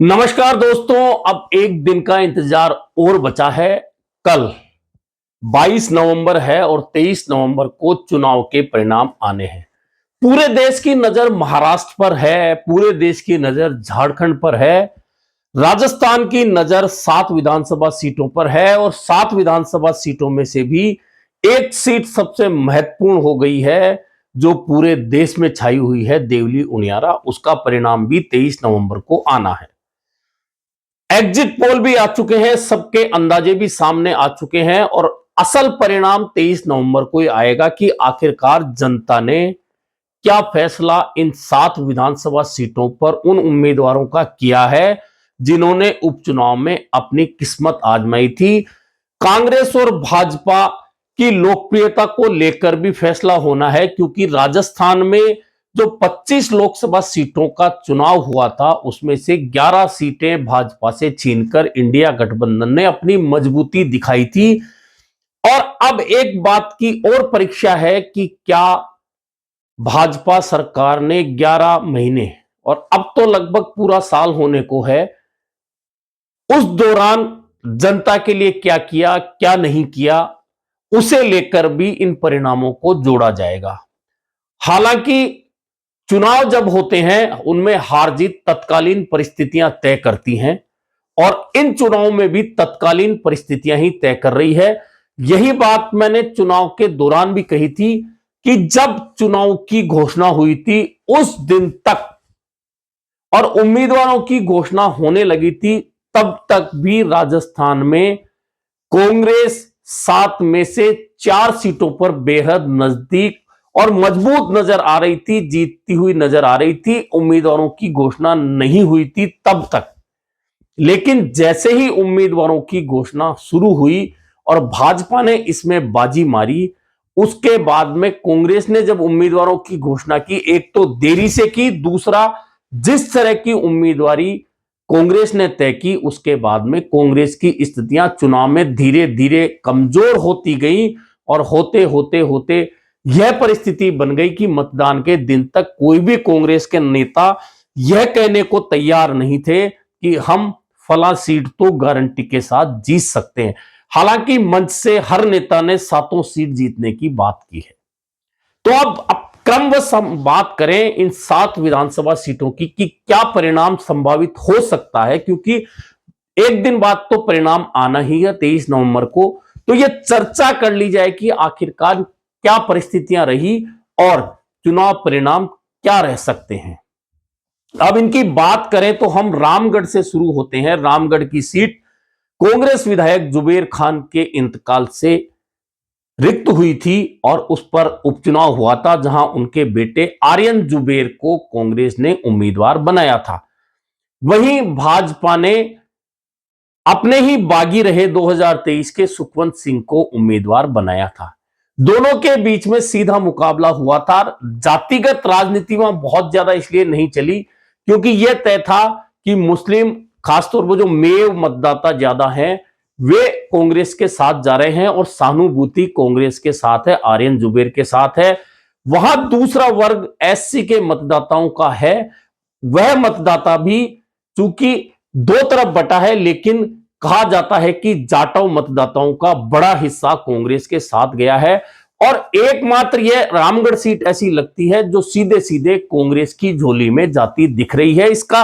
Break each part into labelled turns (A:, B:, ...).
A: नमस्कार दोस्तों, अब एक दिन का इंतजार और बचा है। कल 22 नवंबर है और 23 नवंबर को चुनाव के परिणाम आने हैं। पूरे देश की नजर महाराष्ट्र पर है, पूरे देश की नजर झारखंड पर है, राजस्थान की नजर 7 विधानसभा सीटों पर है और 7 विधानसभा सीटों में से भी एक सीट सबसे महत्वपूर्ण हो गई है, जो पूरे देश में छाई हुई है, देवली उनियारा। उसका परिणाम भी 23 नवंबर को आना है। एग्जिट पोल भी आ चुके हैं, सबके अंदाजे भी सामने आ चुके हैं और असल परिणाम 23 नवंबर को ही आएगा कि आखिरकार जनता ने क्या फैसला इन 7 विधानसभा सीटों पर उन उम्मीदवारों का किया है जिन्होंने उपचुनाव में अपनी किस्मत आजमाई थी। कांग्रेस और भाजपा की लोकप्रियता को लेकर भी फैसला होना है, क्योंकि राजस्थान में जो 25 लोकसभा सीटों का चुनाव हुआ था उसमें से 11 सीटें भाजपा से छीनकर इंडिया गठबंधन ने अपनी मजबूती दिखाई थी। और अब एक बात की और परीक्षा है कि क्या भाजपा सरकार ने 11 महीने और अब तो लगभग पूरा साल होने को है, उस दौरान जनता के लिए क्या किया, क्या नहीं किया, उसे लेकर भी इन परिणामों को जोड़ा जाएगा। हालांकि चुनाव जब होते हैं उनमें हार जीत तत्कालीन परिस्थितियां तय करती हैं और इन चुनाव में भी तत्कालीन परिस्थितियां ही तय कर रही है। यही बात मैंने चुनाव के दौरान भी कही थी कि जब चुनाव की घोषणा हुई थी उस दिन तक और उम्मीदवारों की घोषणा होने लगी थी तब तक भी राजस्थान में कांग्रेस 7 में से 4 सीटों पर बेहद नजदीक और मजबूत नजर आ रही थी, जीतती हुई नजर आ रही थी। उम्मीदवारों की घोषणा नहीं हुई थी तब तक, लेकिन जैसे ही उम्मीदवारों की घोषणा शुरू हुई और भाजपा ने इसमें बाजी मारी, उसके बाद में कांग्रेस ने जब उम्मीदवारों की घोषणा की, एक तो देरी से की, दूसरा जिस तरह की उम्मीदवारी कांग्रेस ने तय की उसके बाद में कांग्रेस की स्थितियां चुनाव में धीरे धीरे कमजोर होती गई और होते होते होते यह परिस्थिति बन गई कि मतदान के दिन तक कोई भी कांग्रेस के नेता यह कहने को तैयार नहीं थे कि हम फला सीट तो गारंटी के साथ जीत सकते हैं। हालांकि मंच से हर नेता ने 7 सीट जीतने की बात की है। तो अब क्रमवश हम बात करें इन 7 विधानसभा सीटों की कि क्या परिणाम संभावित हो सकता है, क्योंकि एक दिन बाद तो परिणाम आना ही है 23 नवंबर को। तो यह चर्चा कर ली जाए कि आखिरकार क्या परिस्थितियां रही और चुनाव परिणाम क्या रह सकते हैं। अब इनकी बात करें तो हम रामगढ़ से शुरू होते हैं। रामगढ़ की सीट कांग्रेस विधायक जुबेर खान के इंतकाल से रिक्त हुई थी और उस पर उपचुनाव हुआ था, जहां उनके बेटे आर्यन जुबेर को कांग्रेस ने उम्मीदवार बनाया था। वहीं भाजपा ने अपने ही बागी रहे 2023 के सुखवंत सिंह को उम्मीदवार बनाया था। दोनों के बीच में सीधा मुकाबला हुआ था। जातिगत राजनीति वहां बहुत ज्यादा इसलिए नहीं चली क्योंकि यह तय था कि मुस्लिम, खासतौर पर जो मेव मतदाता ज्यादा हैं, वे कांग्रेस के साथ जा रहे हैं और सहानुभूति कांग्रेस के साथ है, आर्यन जुबेर के साथ है। वहां दूसरा वर्ग एससी के मतदाताओं का है। वह मतदाता भी चूंकि दो तरफ बटा है, लेकिन कहा जाता है कि जाटव मतदाताओं का बड़ा हिस्सा कांग्रेस के साथ गया है और एकमात्र यह रामगढ़ सीट ऐसी लगती है जो सीधे सीधे कांग्रेस की झोली में जाती दिख रही है। इसका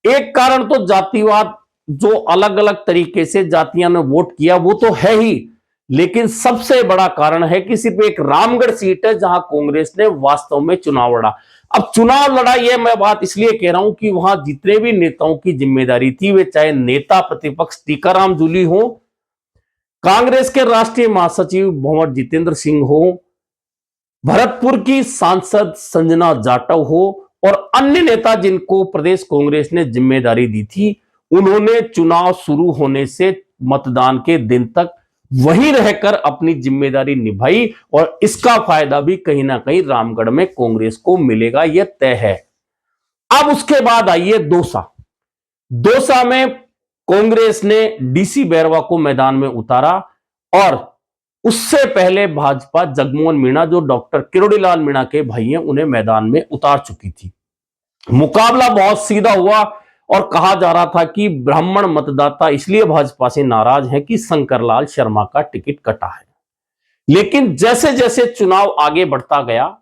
A: एक कारण तो जातिवाद, जो अलग अलग तरीके से जातियां ने वोट किया वो तो है ही, लेकिन सबसे बड़ा कारण है कि सिर्फ एक रामगढ़ सीट है जहां कांग्रेस ने वास्तव में चुनाव लड़ा। अब चुनाव लड़ा, यह मैं बात इसलिए कह रहा हूं कि वहां जितने भी नेताओं की जिम्मेदारी थी, वे चाहे नेता प्रतिपक्ष टीकाराम जूली हो, कांग्रेस के राष्ट्रीय महासचिव भंवर जितेंद्र सिंह हो, भरतपुर की सांसद संजना जाटव हो और अन्य नेता जिनको प्रदेश कांग्रेस ने जिम्मेदारी दी थी, उन्होंने चुनाव शुरू होने से मतदान के दिन तक वहीं रहकर अपनी जिम्मेदारी निभाई और इसका फायदा भी कहीं ना कहीं रामगढ़ में कांग्रेस को मिलेगा, यह तय है। अब उसके बाद आइए दौसा। दौसा में कांग्रेस ने डीसी बैरवा को मैदान में उतारा और उससे पहले भाजपा जगमोहन मीणा, जो डॉक्टर किरोड़ीलाल मीणा के भाई हैं, उन्हें मैदान में उतार चुकी थी। मुकाबला बहुत सीधा हुआ और कहा जा रहा था कि ब्राह्मण मतदाता इसलिए भाजपा से नाराज हैं कि शंकरलाल शर्मा का टिकट कटा है। लेकिन जैसे जैसे चुनाव आगे बढ़ता गया,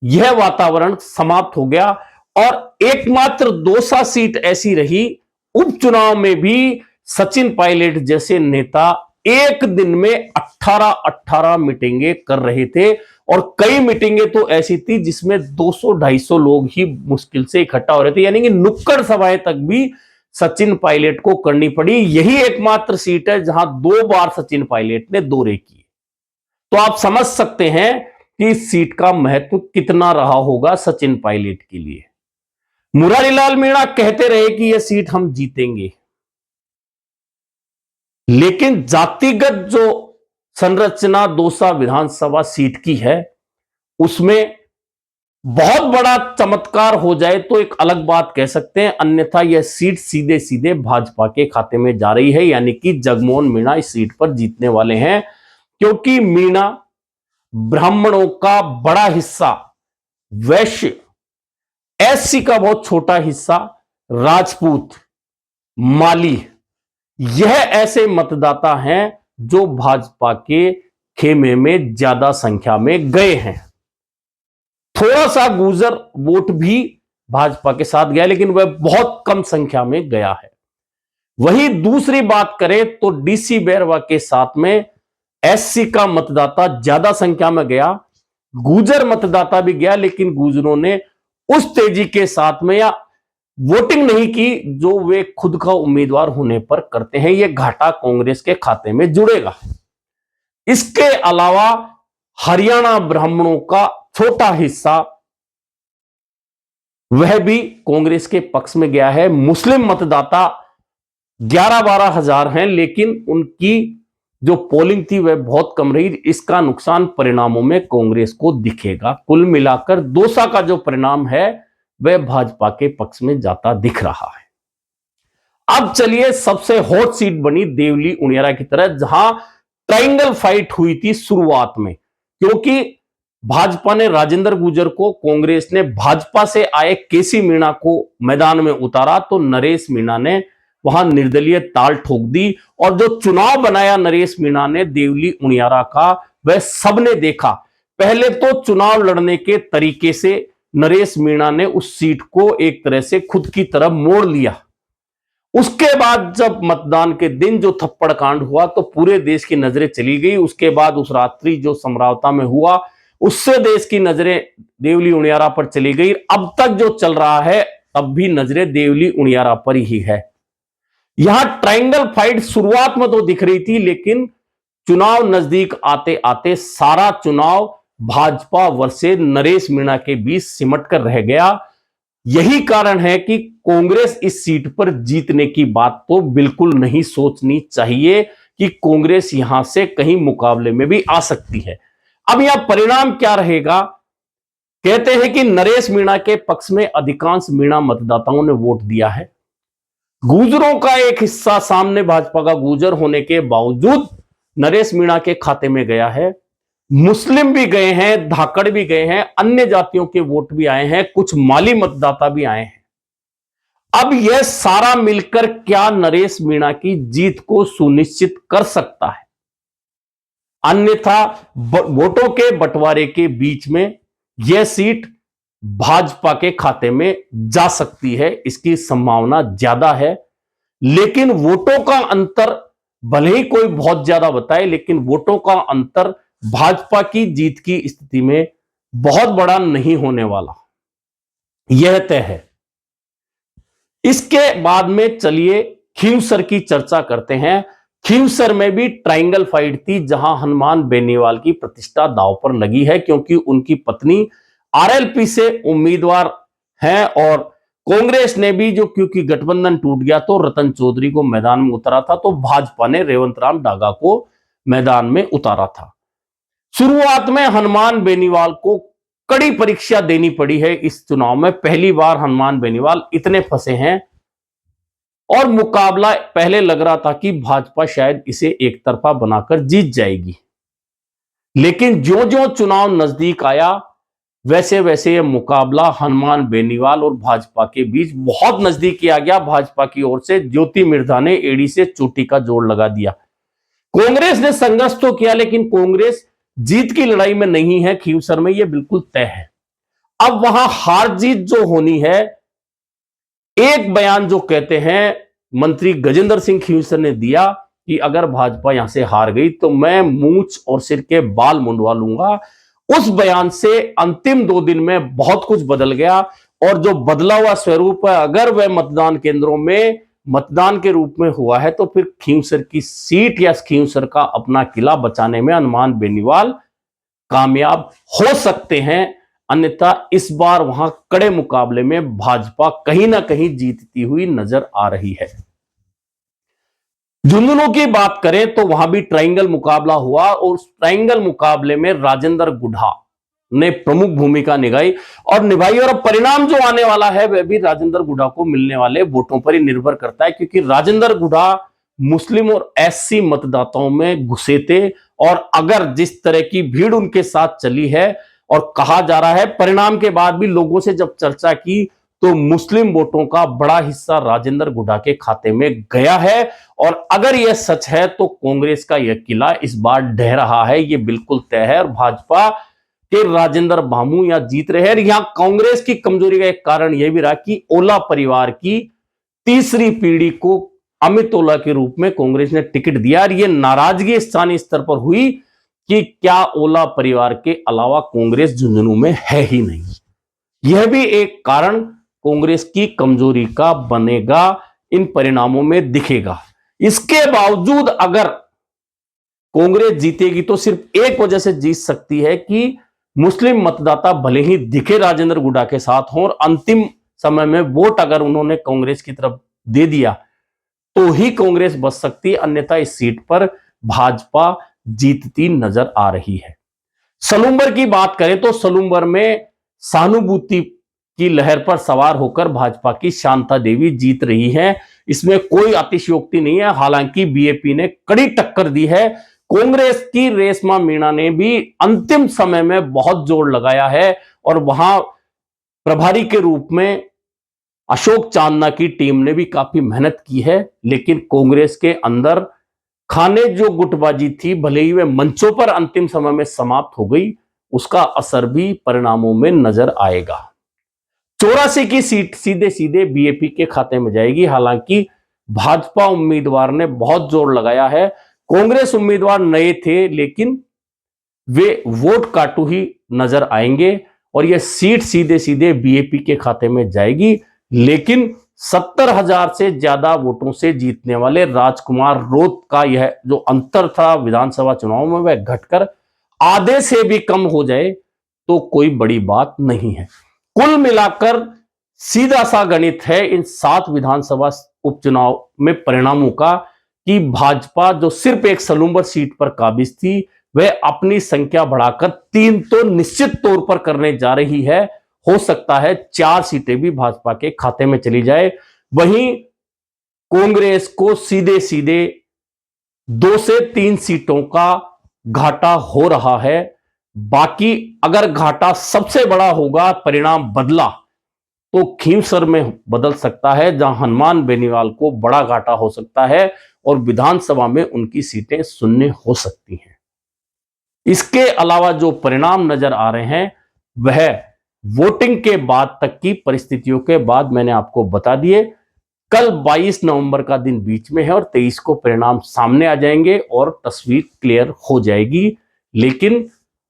A: यह वातावरण समाप्त हो गया और एकमात्र दौसा सीट ऐसी रही, उपचुनाव में भी सचिन पायलट जैसे नेता एक दिन में 18 मीटिंगें कर रहे थे और कई मीटिंगें तो ऐसी थी जिसमें 200-250 लोग ही मुश्किल से इकट्ठा हो रहे थे, यानी कि नुक्कड़ सभाएं तक भी सचिन पायलट को करनी पड़ी। यही एकमात्र सीट है जहां 2 बार सचिन पायलट ने दौरे किए। तो आप समझ सकते हैं कि इस सीट का महत्व कितना रहा होगा सचिन पायलट के लिए। मुरारीलाल मीणा कहते रहे कि यह सीट हम जीतेंगे, लेकिन जातिगत जो संरचना दौसा विधानसभा सीट की है, उसमें बहुत बड़ा चमत्कार हो जाए तो एक अलग बात कह सकते हैं, अन्यथा यह सीट सीधे सीधे भाजपा के खाते में जा रही है, यानी कि जगमोहन मीणा इस सीट पर जीतने वाले हैं। क्योंकि मीणा ब्राह्मणों का बड़ा हिस्सा, वैश्य, एससी का बहुत छोटा हिस्सा, राजपूत, माली, यह ऐसे मतदाता हैं जो भाजपा के खेमे में ज्यादा संख्या में गए हैं। थोड़ा सा गुर्जर वोट भी भाजपा के साथ गया, लेकिन वह बहुत कम संख्या में गया है। वही दूसरी बात करें तो डीसी बैरवा के साथ में एससी का मतदाता ज्यादा संख्या में गया, गुर्जर मतदाता भी गया, लेकिन गुर्जरों ने उस तेजी के साथ में या वोटिंग नहीं की जो वे खुद का उम्मीदवार होने पर करते हैं। यह घाटा कांग्रेस के खाते में जुड़ेगा। इसके अलावा हरियाणा ब्राह्मणों का छोटा हिस्सा, वह भी कांग्रेस के पक्ष में गया है। मुस्लिम मतदाता 11-12 हजार हैं, लेकिन उनकी जो पोलिंग थी वह बहुत कम रही। इसका नुकसान परिणामों में कांग्रेस को दिखेगा। कुल मिलाकर दौसा का जो परिणाम है वह भाजपा के पक्ष में जाता दिख रहा है। अब चलिए, सबसे हॉट सीट बनी देवली उनियारा की तरह, जहां ट्रायंगल फाइट हुई थी शुरुआत में, क्योंकि भाजपा ने राजेंद्र गुर्जर को, कांग्रेस ने भाजपा से आए केसी मीणा को मैदान में उतारा, तो नरेश मीणा ने वहां निर्दलीय ताल ठोक दी। और जो चुनाव बनाया नरेश मीणा ने देवली उनियारा का, वह सबने देखा। पहले तो चुनाव लड़ने के तरीके से नरेश मीणा ने उस सीट को एक तरह से खुद की तरफ मोड़ लिया। उसके बाद जब मतदान के दिन जो थप्पड़ कांड हुआ तो पूरे देश की नजरें चली गई। उसके बाद उस रात्रि जो समरावता में हुआ, उससे देश की नजरें देवली उनियारा पर चली गई। अब तक जो चल रहा है, अब भी नजरें देवली उनियारा पर ही है। यहां ट्रायंगल फाइट शुरुआत में तो दिख रही थी, लेकिन चुनाव नजदीक आते आते सारा चुनाव भाजपा वर्सेस नरेश मीणा के बीच सिमट कर रह गया। यही कारण है कि कांग्रेस इस सीट पर जीतने की बात तो बिल्कुल नहीं सोचनी चाहिए कि कांग्रेस यहां से कहीं मुकाबले में भी आ सकती है। अब यहां परिणाम क्या रहेगा? कहते हैं कि नरेश मीणा के पक्ष में अधिकांश मीणा मतदाताओं ने वोट दिया है। गुर्जरों का एक हिस्सा सामने भाजपा का गुर्जर होने के बावजूद नरेश मीणा के खाते में गया है। मुस्लिम भी गए हैं, धाकड़ भी गए हैं, अन्य जातियों के वोट भी आए हैं, कुछ माली मतदाता भी आए हैं। अब यह सारा मिलकर क्या नरेश मीणा की जीत को सुनिश्चित कर सकता है? अन्यथा वोटों के बंटवारे के बीच में यह सीट भाजपा के खाते में जा सकती है, इसकी संभावना ज्यादा है। लेकिन वोटों का अंतर भले ही कोई बहुत ज्यादा बताए, लेकिन वोटों का अंतर भाजपा की जीत की स्थिति में बहुत बड़ा नहीं होने वाला, यह तय है। इसके बाद में चलिए खींवसर की चर्चा करते हैं। खींवसर में भी ट्रायंगल फाइट थी, जहां हनुमान बेनीवाल की प्रतिष्ठा दांव पर लगी है, क्योंकि उनकी पत्नी आरएलपी से उम्मीदवार हैं और कांग्रेस ने भी, जो क्योंकि गठबंधन टूट गया तो रतन चौधरी को मैदान में उतारा था, तो भाजपा ने रेवंत राम डागा को मैदान में उतारा था। शुरुआत में हनुमान बेनीवाल को कड़ी परीक्षा देनी पड़ी है। इस चुनाव में पहली बार हनुमान बेनीवाल इतने फंसे हैं और मुकाबला पहले लग रहा था कि भाजपा शायद इसे एक तरफा बनाकर जीत जाएगी, लेकिन ज्यों ज्यों चुनाव नजदीक आया, वैसे वैसे ये मुकाबला हनुमान बेनीवाल और भाजपा के बीच बहुत नजदीकी आ गया। भाजपा की ओर से ज्योति मिर्धा ने एड़ी से चोटी का जोड़ लगा दिया। कांग्रेस ने संघर्ष तो किया, लेकिन कांग्रेस जीत की लड़ाई में नहीं है खींवसर में, यह बिल्कुल तय है। अब वहां हार जीत जो होनी है, एक बयान जो कहते हैं मंत्री गजेंद्र सिंह खींवसर ने दिया कि अगर भाजपा यहां से हार गई तो मैं मूंछ और सिर के बाल मुंडवा लूंगा। उस बयान से अंतिम 2 दिन में बहुत कुछ बदल गया, और जो बदला हुआ स्वरूप है, अगर वह मतदान केंद्रों में मतदान के रूप में हुआ है, तो फिर खींवसर की सीट या खींवसर का अपना किला बचाने में हनुमान बेनीवाल कामयाब हो सकते हैं। अन्यथा इस बार वहां कड़े मुकाबले में भाजपा कहीं ना कहीं जीतती हुई नजर आ रही है। झुंझुनू की बात करें तो वहां भी ट्रायंगल मुकाबला हुआ, और उस ट्रायंगल मुकाबले में राजेंद्र गुढ़ा ने प्रमुख भूमिका निभाई और अब परिणाम जो आने वाला है वह भी राजेंद्र गुढ़ा को मिलने वाले वोटों पर ही निर्भर करता है, क्योंकि राजेंद्र गुढ़ा मुस्लिम और एससी मतदाताओं में घुसे थे, और अगर जिस तरह की भीड़ उनके साथ चली है, और कहा जा रहा है परिणाम के बाद भी लोगों से जब चर्चा की तो मुस्लिम वोटों का बड़ा हिस्सा राजेंद्र गुढ़ा के खाते में गया है। और अगर यह सच है तो कांग्रेस का यह किला इस बार ढह रहा है, यह बिल्कुल तय है, और भाजपा के राजेंद्र भामू यहां जीत रहे हैं। यहां कांग्रेस की कमजोरी का एक कारण यह भी रहा कि ओला परिवार की तीसरी पीढ़ी को अमित ओला के रूप में कांग्रेस ने टिकट दिया, और यह नाराजगी स्थानीय स्तर पर हुई कि क्या ओला परिवार के अलावा कांग्रेस झुंझुनू में है ही नहीं। यह भी एक कारण कांग्रेस की कमजोरी का बनेगा, इन परिणामों में दिखेगा। इसके बावजूद अगर कांग्रेस जीतेगी तो सिर्फ एक वजह से जीत सकती है कि मुस्लिम मतदाता भले ही दिखे राजेंद्र गुढ़ा के साथ हों, और अंतिम समय में वोट अगर उन्होंने कांग्रेस की तरफ दे दिया तो ही कांग्रेस बच सकती है, अन्यथा इस सीट पर भाजपा जीतती नजर आ रही है। सलूंबर की बात करें तो सलूंबर में सहानुभूति की लहर पर सवार होकर भाजपा की शांता देवी जीत रही हैं, इसमें कोई अतिशयोक्ति नहीं है। हालांकि बीएपी ने कड़ी टक्कर दी है, कांग्रेस की रेशमा मीणा ने भी अंतिम समय में बहुत जोर लगाया है, और वहां प्रभारी के रूप में अशोक चांदना की टीम ने भी काफी मेहनत की है। लेकिन कांग्रेस के अंदर खाने जो गुटबाजी थी, भले ही वे मंचों पर अंतिम समय में समाप्त हो गई, उसका असर भी परिणामों में नजर आएगा। 84 की सीट सीधे सीधे बीएपी के खाते में जाएगी। हालांकि भाजपा उम्मीदवार ने बहुत जोर लगाया है, कांग्रेस उम्मीदवार नए थे लेकिन वे वोट काटू ही नजर आएंगे, और यह सीट सीधे सीधे बीएपी के खाते में जाएगी। लेकिन 70,000 से ज्यादा वोटों से जीतने वाले राजकुमार रोत का यह जो अंतर था विधानसभा चुनाव में, वह घटकर आधे से भी कम हो जाए तो कोई बड़ी बात नहीं है। कुल मिलाकर सीधा सा गणित है इन 7 विधानसभा उपचुनाव में परिणामों का, कि भाजपा जो सिर्फ एक सलूंबर सीट पर काबिज थी, वह अपनी संख्या बढ़ाकर 3 तो निश्चित तौर पर करने जा रही है। हो सकता है 4 सीटें भी भाजपा के खाते में चली जाए। वहीं कांग्रेस को सीधे सीधे 2 से 3 सीटों का घाटा हो रहा है। बाकी अगर घाटा सबसे बड़ा होगा, परिणाम बदला, तो खींवसर में बदल सकता है, जहां हनुमान बेनीवाल को बड़ा घाटा हो सकता है और विधानसभा में उनकी सीटें शून्य हो सकती हैं। इसके अलावा जो परिणाम नजर आ रहे हैं वह वोटिंग के बाद तक की परिस्थितियों के बाद मैंने आपको बता दिए। कल 22 नवंबर का दिन बीच में है और 23 को परिणाम सामने आ जाएंगे और तस्वीर क्लियर हो जाएगी। लेकिन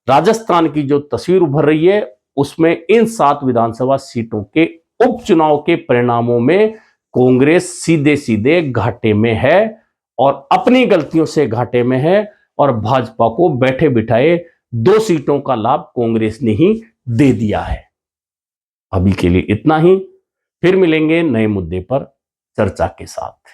A: राजस्थान की जो तस्वीर उभर रही है उसमें इन 7 विधानसभा सीटों के उपचुनाव के परिणामों में कांग्रेस सीधे सीधे घाटे में है और अपनी गलतियों से घाटे में है, और भाजपा को बैठे बिठाए 2 सीटों का लाभ कांग्रेस ने ही दे दिया है। अभी के लिए इतना ही, फिर मिलेंगे नए मुद्दे पर चर्चा के साथ।